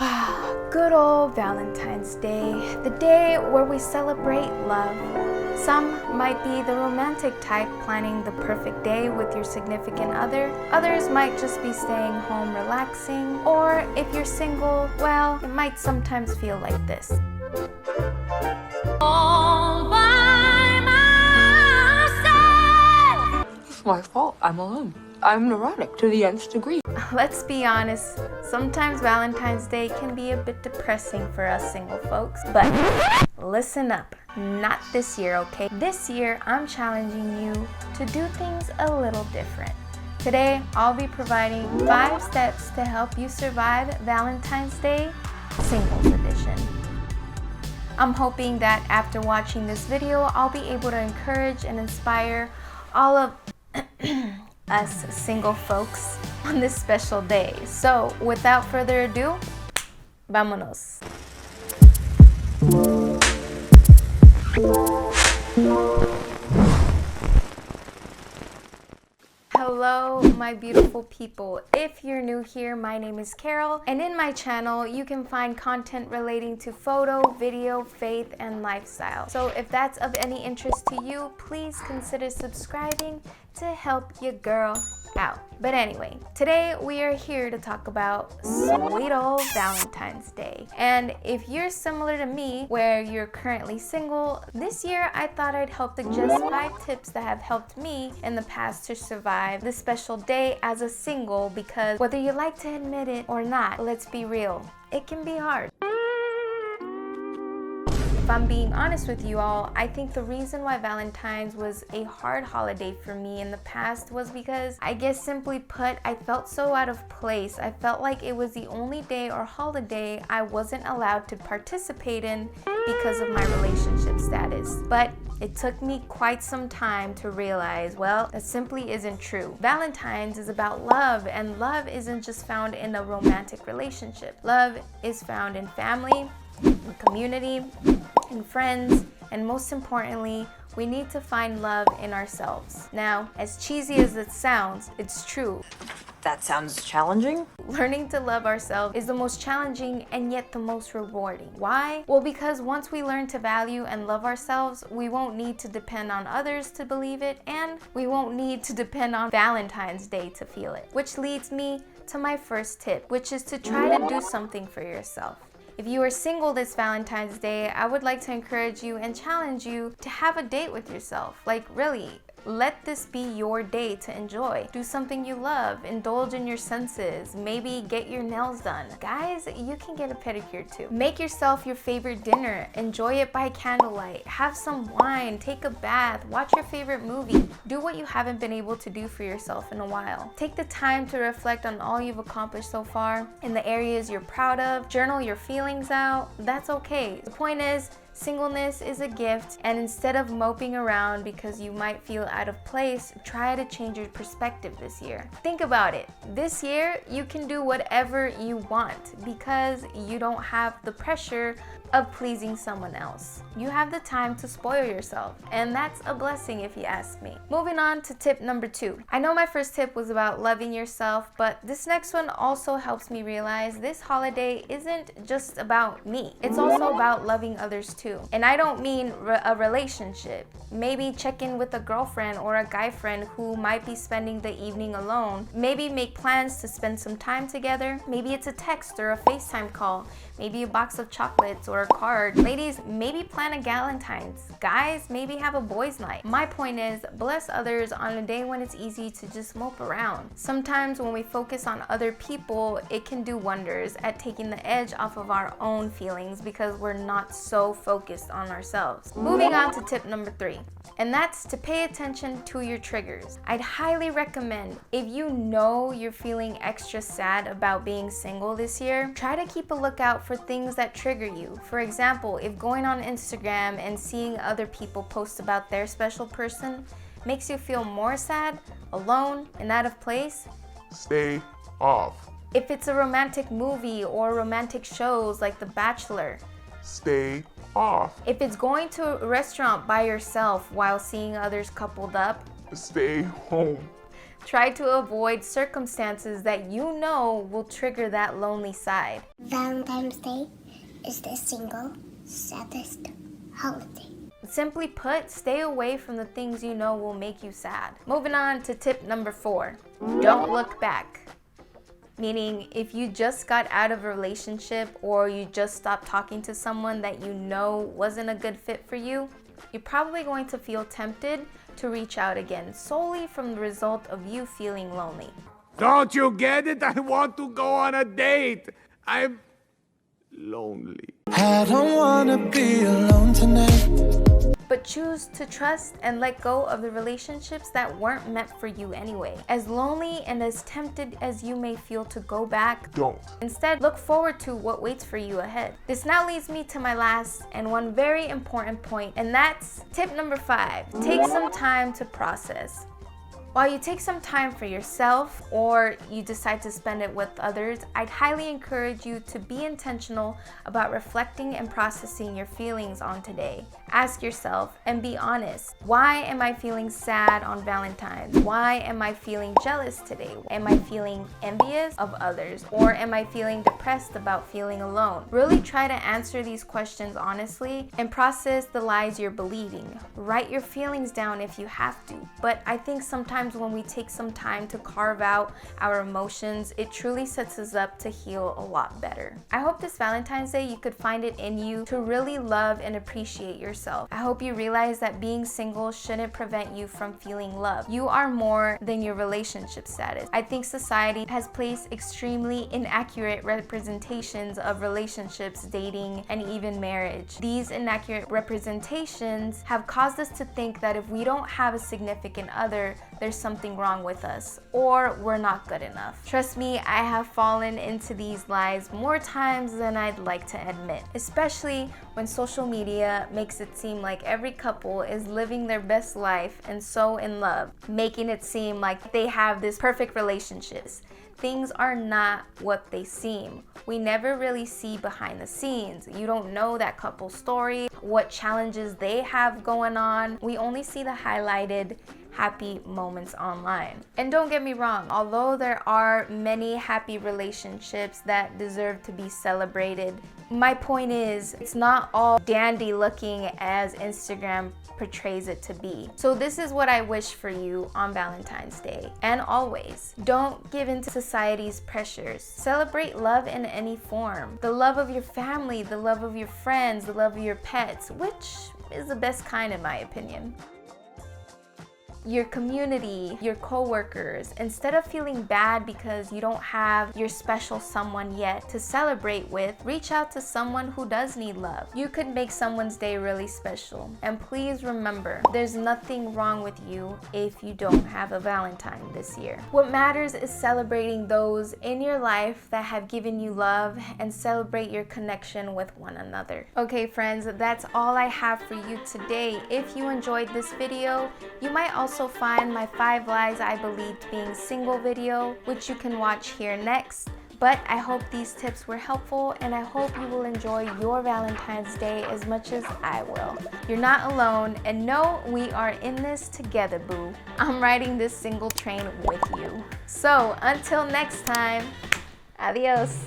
Good old Valentine's Day, the day where we celebrate love. Some might be the romantic type, planning the perfect day with your significant other. Others might just be staying home relaxing. Or if you're single, well, it might sometimes feel like this. All by myself. It's my fault. I'm alone. I'm neurotic to the nth degree. Let's be honest, sometimes Valentine's Day can be a bit depressing for us single folks. But listen up, not this year, okay? This year, I'm challenging you to do things a little different. Today, I'll be providing 5 steps to help you survive Valentine's Day, Singles Edition. I'm hoping that after watching this video, I'll be able to encourage and inspire all of us single folks on this special day. So, without further ado, vámonos. Hello, my beautiful people. If you're new here, my name is Carol, and in my channel, you can find content relating to photo, video, faith, and lifestyle. So if that's of any interest to you, please consider subscribing to help your girl out. But anyway, today we are here to talk about sweet old Valentine's Day. And if you're similar to me, where you're currently single, this year I thought I'd help suggest 5 tips that have helped me in the past to survive this special day as a single, because whether you like to admit it or not, let's be real, it can be hard. If I'm being honest with you all, I think the reason why Valentine's was a hard holiday for me in the past was because, I guess simply put, I felt so out of place. I felt like it was the only day or holiday I wasn't allowed to participate in because of my relationship status. But it took me quite some time to realize, well, that simply isn't true. Valentine's is about love, and love isn't just found in a romantic relationship. Love is found in family, in community, in friends, and most importantly, we need to find love in ourselves. Now, as cheesy as it sounds, it's true. That sounds challenging. Learning to love ourselves is the most challenging and yet the most rewarding. Why? Well, because once we learn to value and love ourselves, we won't need to depend on others to believe it, and we won't need to depend on Valentine's Day to feel it. Which leads me to my first tip, which is to try to do something for yourself. If you are single this Valentine's Day, I would like to encourage you and challenge you to have a date with yourself. Like, really, let this be your day to enjoy. Do something you love, indulge in your senses, maybe get your nails done. Guys, you can get a pedicure too. Make yourself your favorite dinner, enjoy it by candlelight, have some wine, take a bath, watch your favorite movie. Do what you haven't been able to do for yourself in a while. Take the time to reflect on all you've accomplished so far, in the areas you're proud of, journal your feelings out. That's okay. The point is, singleness is a gift, and instead of moping around because you might feel out of place, try to change your perspective this year. Think about it. This year, you can do whatever you want because you don't have the pressure of pleasing someone else. You have the time to spoil yourself, and that's a blessing if you ask me. Moving on to tip number 2. I know my first tip was about loving yourself, but this next one also helps me realize this holiday isn't just about me. It's also about loving others too. And I don't mean a relationship. Maybe check in with a girlfriend or a guy friend who might be spending the evening alone. Maybe make plans to spend some time together. Maybe it's a text or a FaceTime call. Maybe a box of chocolates or a card. Ladies, maybe plan a Valentine's. Guys, maybe have a boys' night. My point is, bless others on a day when it's easy to just mope around. Sometimes when we focus on other people, it can do wonders at taking the edge off of our own feelings because we're not so focused on ourselves. Moving on to tip number 3, and that's to pay attention to your triggers. I'd highly recommend, if you know you're feeling extra sad about being single this year, try to keep a lookout for things that trigger you. For example, if going on Instagram and seeing other people post about their special person makes you feel more sad, alone, and out of place, stay off. If it's a romantic movie or romantic shows like The Bachelor, stay off. If it's going to a restaurant by yourself while seeing others coupled up, stay home. Try to avoid circumstances that you know will trigger that lonely side. Valentine's Day is the single saddest holiday. Simply put, stay away from the things you know will make you sad. Moving on to tip number 4. Don't look back. Meaning, if you just got out of a relationship or you just stopped talking to someone that you know wasn't a good fit for you, you're probably going to feel tempted to reach out again solely from the result of you feeling lonely. Don't you get it? I want to go on a date. I'm lonely. I don't wanna be alone tonight. But choose to trust and let go of the relationships that weren't meant for you anyway. As lonely and as tempted as you may feel to go back, Don't. instead look forward to what waits for you ahead. This now leads me to my last and one very important point, and that's tip number 5. Take some time to process. While you take some time for yourself or you decide to spend it with others, I'd highly encourage you to be intentional about reflecting and processing your feelings on today. Ask yourself and be honest. Why am I feeling sad on Valentine's? Why am I feeling jealous today? Am I feeling envious of others? Or am I feeling depressed about feeling alone? Really try to answer these questions honestly and process the lies you're believing. Write your feelings down if you have to, but I think sometimes when we take some time to carve out our emotions, it truly sets us up to heal a lot better. I hope this Valentine's Day you could find it in you to really love and appreciate yourself. I hope you realize that being single shouldn't prevent you from feeling love. You are more than your relationship status. I think society has placed extremely inaccurate representations of relationships, dating, and even marriage. These inaccurate representations have caused us to think that if we don't have a significant other, there's something wrong with us, or we're not good enough. Trust me, I have fallen into these lies more times than I'd like to admit, especially when social media makes it seem like every couple is living their best life and so in love, making it seem like they have this perfect relationships. Things are not what they seem. We never really see behind the scenes. You don't know that couple's story, what challenges they have going on. We only see the highlighted happy moments online. And don't get me wrong, although there are many happy relationships that deserve to be celebrated, my point is it's not all dandy looking as Instagram portrays it to be. So this is what I wish for you on Valentine's Day and always. Don't give in to society's pressures. Celebrate love in any form. The love of your family, the love of your friends, the love of your pets, which is the best kind in my opinion. Your community, your coworkers. Instead of feeling bad because you don't have your special someone yet to celebrate with, reach out to someone who does need love. You could make someone's day really special. And please remember, there's nothing wrong with you if you don't have a Valentine this year. What matters is celebrating those in your life that have given you love and celebrate your connection with one another. Okay friends, that's all I have for you today. If you enjoyed this video, you might also find my 5 lies I believed being single video, which you can watch here next. But I hope these tips were helpful and I hope you will enjoy your Valentine's Day as much as I will. You're not alone, and no, we are in this together, boo. I'm riding this single train with you. So until next time, adios.